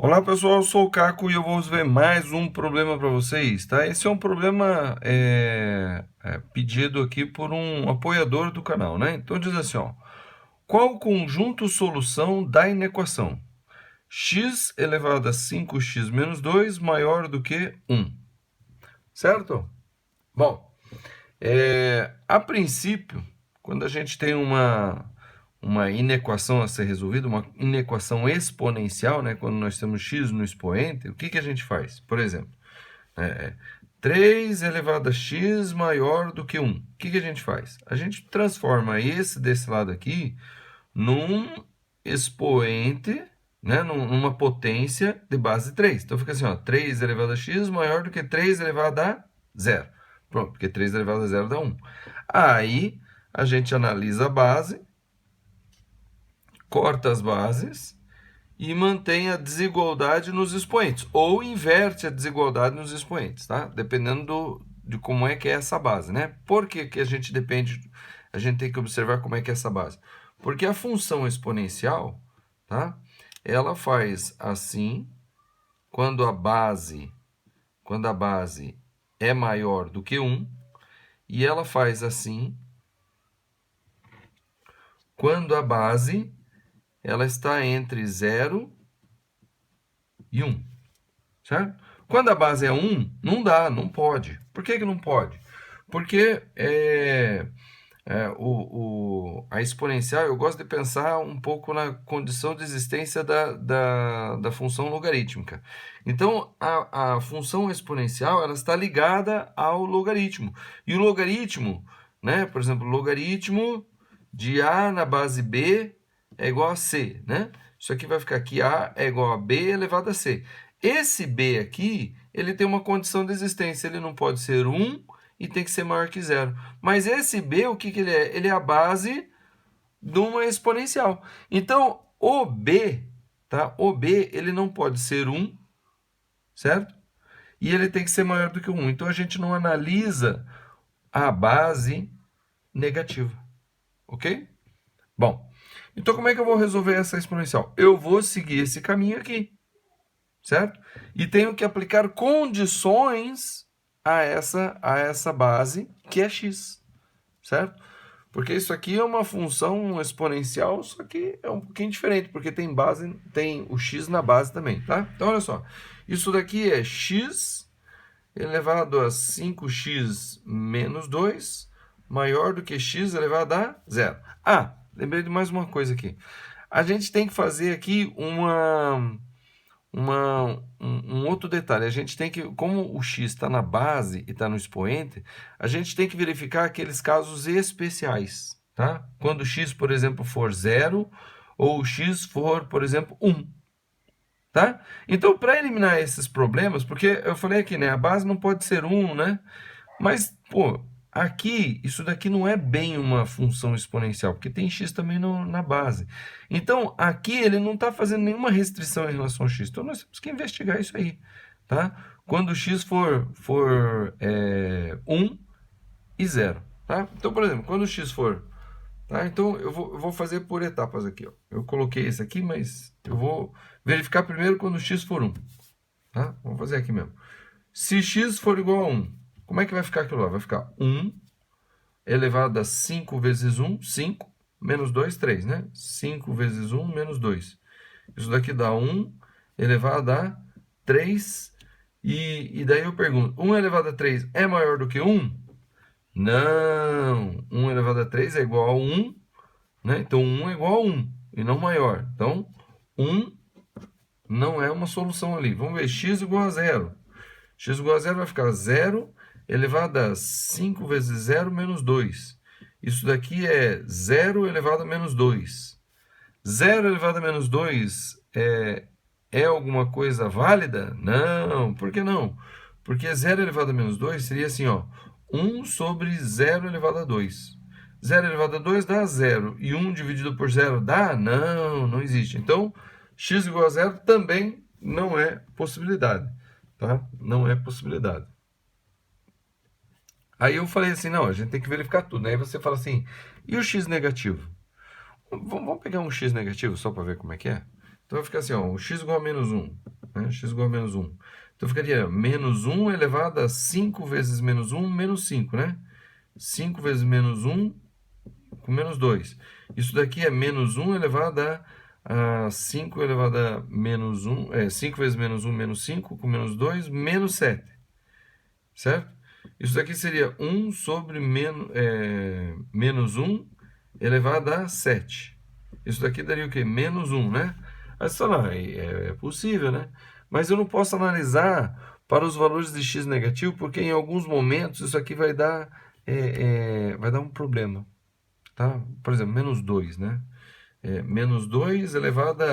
Olá pessoal, eu sou o Caco e eu vou resolver mais um problema para vocês, tá? Esse é um problema pedido aqui por um apoiador do canal, né? Então diz assim, ó, qual o conjunto solução da inequação? X elevado a 5x menos 2 maior do que 1, certo? Bom, a princípio, quando a gente tem uma inequação a ser resolvida, uma inequação exponencial, né? Quando nós temos x no expoente, o que a gente faz? Por exemplo, é, 3 elevado a x maior do que 1. O que a gente faz? A gente transforma esse desse lado aqui num expoente, né? Numa potência de base 3. Então fica assim, ó, 3 elevado a x maior do que 3 elevado a zero. Pronto, porque 3 elevado a zero dá 1. Aí a gente analisa a base, corta as bases e mantém a desigualdade nos expoentes, ou inverte a desigualdade nos expoentes, tá? Dependendo de como é que é essa base, né? Por que a gente a gente tem que observar como é que é essa base? Porque a função exponencial, tá? Ela faz assim quando a base é maior do que 1, e ela faz assim quando a base ela está entre 0 e 1, certo? Quando a base é 1, não dá, não pode. Por que não pode? Porque a exponencial, eu gosto de pensar um pouco na condição de existência da função logarítmica. Então, a função exponencial ela está ligada ao logaritmo. E o logaritmo, né, por exemplo, o logaritmo de A na base B é igual a C, né? Isso aqui vai ficar aqui, A é igual a B elevado a C. Esse B aqui, ele tem uma condição de existência, ele não pode ser 1 e tem que ser maior que zero. Mas esse B, o que ele é? Ele é a base de uma exponencial. Então, o B, tá? O B, ele não pode ser 1, certo? E ele tem que ser maior do que 1. Então, a gente não analisa a base negativa, ok? Bom, então como é que eu vou resolver essa exponencial? Eu vou seguir esse caminho aqui, certo? E tenho que aplicar condições a essa base, que é x, certo? Porque isso aqui é uma função exponencial, só que é um pouquinho diferente, porque tem o x na base também, tá? Então, olha só, isso daqui é x elevado a 5x menos 2 maior do que x elevado a zero. Ah, lembrei de mais uma coisa aqui. A gente tem que fazer aqui um outro detalhe. A gente tem que, como o x está na base e está no expoente, a gente tem que verificar aqueles casos especiais, tá? Quando o x, por exemplo, for zero ou o x for, por exemplo, 1. Tá? Então, para eliminar esses problemas, porque eu falei aqui, né? A base não pode ser 1, né? Mas, pô, aqui, isso daqui não é bem uma função exponencial, porque tem x também na base. Então, aqui ele não está fazendo nenhuma restrição em relação ao x. Então, nós temos que investigar isso aí, tá? Quando o x for 1 e 0, tá? Então, por exemplo, quando o x for... Tá? Então, eu vou fazer por etapas aqui. Ó. Eu coloquei esse aqui, mas eu vou verificar primeiro quando o x for 1. Tá? Vamos fazer aqui mesmo. Se x for igual a 1, como é que vai ficar aquilo lá? Vai ficar 1 elevado a 5 vezes 1, 5, menos 2, 3, né? 5 vezes 1, menos 2. Isso daqui dá 1 elevado a 3. E daí eu pergunto, 1 elevado a 3 é maior do que 1? Não, 1 elevado a 3 é igual a 1, né? Então 1 é igual a 1 e não maior. Então 1 não é uma solução ali. Vamos ver, x igual a 0. X igual a 0 vai ficar 0 elevado a 5 vezes 0 menos 2. Isso daqui é 0 elevado a menos 2. 0 elevado a menos 2 é alguma coisa válida? Não. Por que não? Porque 0 elevado a menos 2 seria assim, ó, 1 sobre 0 elevado a 2. 0 elevado a 2 dá 0. E 1 dividido por 0 dá? Não, não existe. Então, x igual a 0 também não é possibilidade. Tá? Não é possibilidade. Aí eu falei assim, não, a gente tem que verificar tudo. Aí você fala assim, e o x negativo? Vamos pegar um x negativo só para ver como é que é? Então vai ficar assim, ó, o x igual a menos 1. Né? X igual a menos 1. Então ficaria menos 1 elevado a 5 vezes menos 1, menos 5, né? 5 vezes menos 1 com menos 2. Isso daqui é menos 1 elevado a 5 elevado a menos 1. 5 vezes menos 1, menos 5, com menos 2, menos 7. Certo? Isso daqui seria 1 sobre menos 1 elevado a 7. Isso daqui daria o quê? Menos 1, né? Aí você fala, é possível, né? Mas eu não posso analisar para os valores de x negativo, porque em alguns momentos isso aqui vai dar um problema. Tá? Por exemplo, menos 2, né? Menos 2 elevado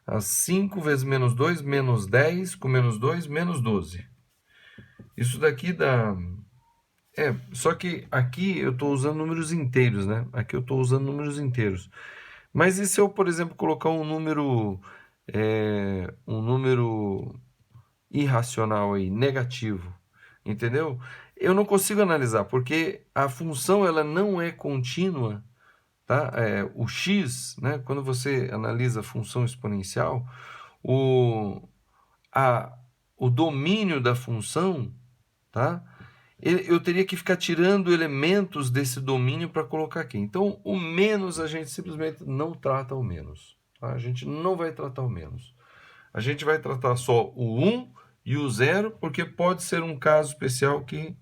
a 5 vezes menos 2, menos 10, com menos 2, menos 12. Isso daqui dá... só que aqui eu estou usando números inteiros, né? Aqui eu estou usando números inteiros. Mas e se eu, por exemplo, colocar um número irracional aí, negativo, entendeu? Eu não consigo analisar, porque a função ela não é contínua, tá? O x, né? Quando você analisa a função exponencial, o, o domínio da função, tá? Eu teria que ficar tirando elementos desse domínio para colocar aqui. Então, o menos a gente simplesmente não trata o menos. Tá? A gente não vai tratar o menos. A gente vai tratar só o 1 e o 0, porque pode ser um caso especial que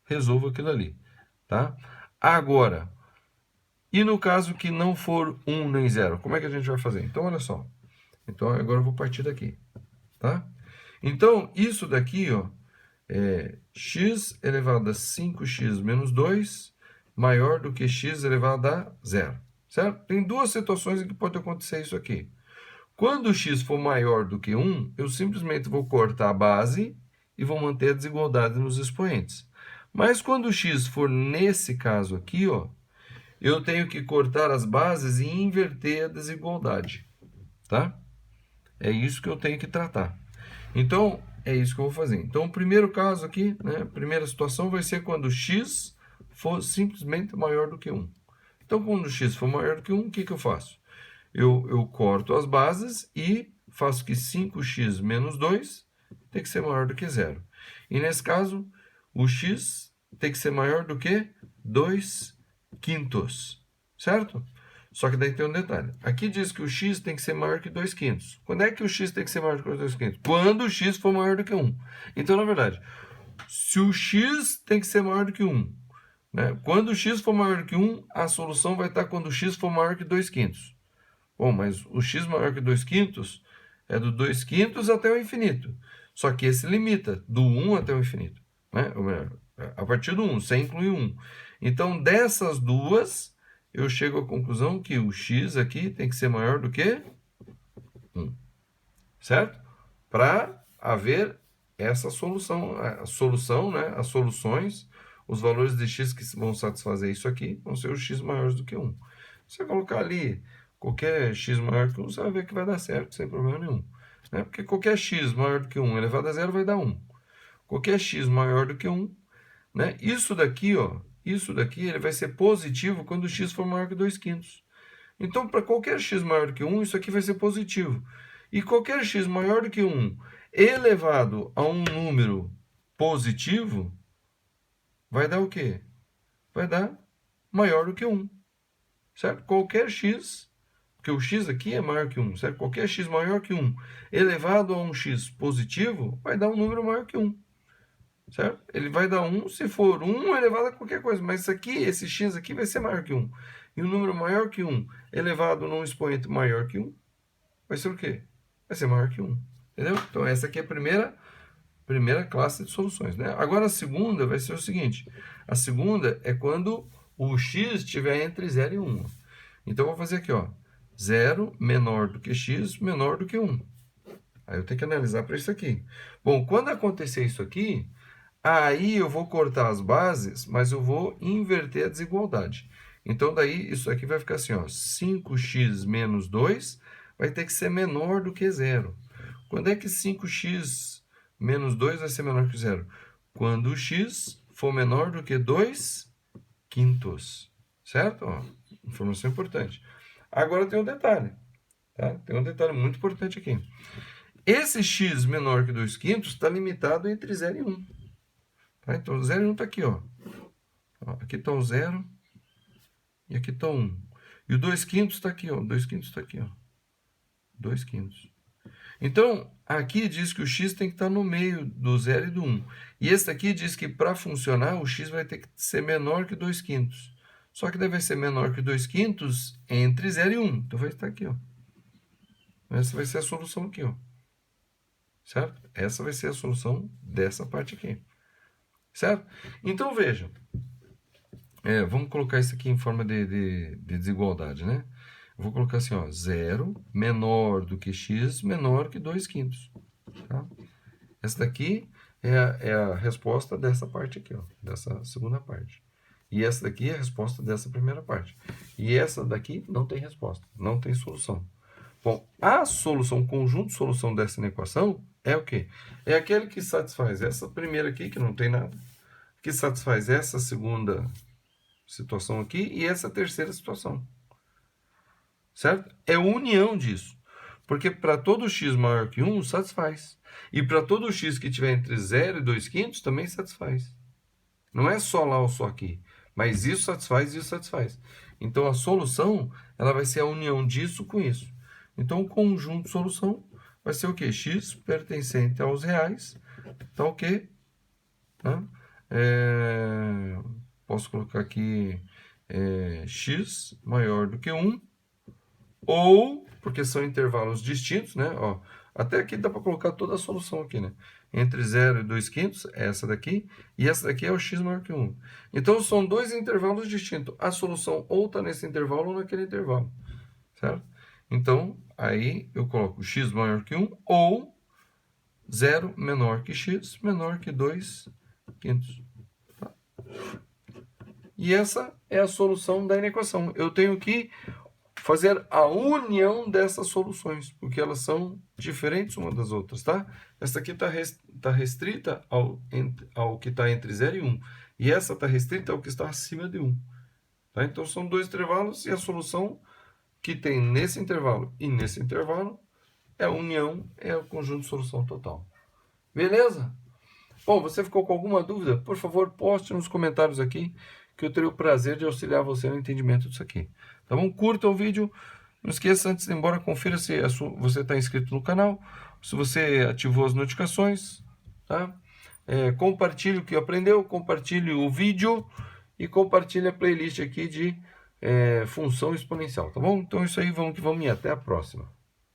resolva aquilo ali. Tá? Agora, e no caso que não for 1 nem 0, como é que a gente vai fazer? Então, olha só. Então, agora eu vou partir daqui. Tá? Então, isso daqui, ó, x elevado a 5x menos 2 maior do que x elevado a 0. Certo? Tem duas situações em que pode acontecer isso aqui. Quando x for maior do que 1, eu simplesmente vou cortar a base e vou manter a desigualdade nos expoentes. Mas quando x for nesse caso aqui, ó, eu tenho que cortar as bases e inverter a desigualdade. Tá? É isso que eu tenho que tratar. Então, é isso que eu vou fazer. Então, o primeiro caso aqui, né, a primeira situação vai ser quando x for simplesmente maior do que 1. Então, quando x for maior do que 1, o que eu faço? Eu corto as bases e faço que 5x menos 2 tem que ser maior do que 0. E nesse caso, o x tem que ser maior do que 2 quintos. Certo? Só que daí tem um detalhe. Aqui diz que o x tem que ser maior que 2 quintos. Quando é que o x tem que ser maior do que 2 quintos? Quando o x for maior do que 1. Então, na verdade, se o x tem que ser maior do que 1, né? Quando o x for maior do que 1, a solução vai estar quando o x for maior que 2 quintos. Bom, mas o x maior que 2 quintos é do 2 quintos até o infinito. Só que esse limita do 1 até o infinito. Né? Ou melhor, a partir do 1, sem incluir 1. Então, dessas duas, eu chego à conclusão que o x aqui tem que ser maior do que 1. Certo? Para haver essa solução. A solução, né? As soluções, os valores de x que vão satisfazer isso aqui vão ser os x maiores do que 1. Se você colocar ali qualquer x maior que 1, você vai ver que vai dar certo, sem problema nenhum. Né? Porque qualquer x maior do que 1 elevado a 0 vai dar 1. Qualquer x maior do que 1, né? Isso daqui ele vai ser positivo quando o x for maior que 2 quintos. Então, para qualquer x maior do que 1, isso aqui vai ser positivo. E qualquer x maior do que 1 elevado a um número positivo vai dar o quê? Vai dar maior do que 1. Certo? Qualquer x, porque o x aqui é maior que 1, certo? Qualquer x maior que 1 elevado a um x positivo vai dar um número maior que 1. Certo? Ele vai dar 1 se for 1 elevado a qualquer coisa. Mas isso aqui, esse x aqui vai ser maior que 1. E um número maior que 1 elevado num expoente maior que 1 vai ser o quê? Vai ser maior que 1. Entendeu? Então, essa aqui é a primeira classe de soluções. Né? Agora, a segunda vai ser o seguinte. A segunda é quando o x estiver entre 0 e 1. Então, eu vou fazer aqui, ó. 0 menor do que x menor do que 1. Aí eu tenho que analisar para isso aqui. Bom, quando acontecer isso aqui, aí eu vou cortar as bases, mas eu vou inverter a desigualdade. Então, daí, isso aqui vai ficar assim, ó. 5x menos 2 vai ter que ser menor do que 0. Quando é que 5x menos 2 vai ser menor que 0? Quando o x for menor do que 2 quintos. Certo? Ó, informação importante. Agora tem um detalhe. Tá? Tem um detalhe muito importante aqui. Esse x menor que 2/5 está limitado entre 0 e 1. Tá? Então, o 0 e 1 está aqui, ó. Aqui está o 0 e aqui está o 1. E o 2/5 está aqui, ó. 2/5 está aqui, ó. 2/5. Então, aqui diz que o x tem que estar no meio do 0 e do 1. E esse aqui diz que para funcionar, o x vai ter que ser menor que 2/5. Só que deve ser menor que 2/5 entre 0 e 1. Então, vai estar aqui, ó. Essa vai ser a solução aqui, ó. Certo? Essa vai ser a solução dessa parte aqui. Certo? Então, veja. Vamos colocar isso aqui em forma de desigualdade, né? Eu vou colocar assim, ó, 0 menor do que x menor que 2/5. Tá? Essa daqui é a resposta dessa parte aqui, ó, dessa segunda parte. E essa daqui é a resposta dessa primeira parte. E essa daqui não tem resposta, não tem solução. Bom, a solução, conjunto de solução dessa equação é o quê? É aquele que satisfaz essa primeira aqui, que não tem nada, que satisfaz essa segunda situação aqui e essa terceira situação. Certo? É a união disso. Porque para todo x maior que 1, satisfaz. E para todo x que tiver entre 0 e 2/5, também satisfaz. Não é só lá ou só aqui. Mas isso satisfaz e isso satisfaz. Então, a solução ela vai ser a união disso com isso. Então, o conjunto de solução vai ser o quê? X pertencente aos reais. Tá ok? Tá? Posso colocar aqui x maior do que 1. Ou, porque são intervalos distintos, né? Ó, até aqui dá para colocar toda a solução aqui, né? Entre 0 e 2/5, essa daqui, e essa daqui é o x maior que 1. Então, são dois intervalos distintos. A solução ou está nesse intervalo ou naquele intervalo, certo? Então, aí eu coloco x maior que 1 ou 0 menor que x menor que 2/5. Tá? E essa é a solução da equação. Eu tenho que fazer a união dessas soluções, porque elas são diferentes umas das outras, tá? Essa aqui está restrita ao que está entre 0 e 1, e essa está restrita ao que está acima de 1. Tá? Então, são dois intervalos, e a solução que tem nesse intervalo e nesse intervalo é a união, é o conjunto de solução total. Beleza? Bom, você ficou com alguma dúvida? Por favor, poste nos comentários aqui, que eu terei o prazer de auxiliar você no entendimento disso aqui. Tá bom? Curta o vídeo. Não esqueça, antes de ir embora, confira se você está inscrito no canal, se você ativou as notificações. Tá? Compartilhe o que aprendeu, compartilhe o vídeo e compartilhe a playlist aqui de função exponencial. Tá bom? Então é isso aí, vamos que vamos e até a próxima.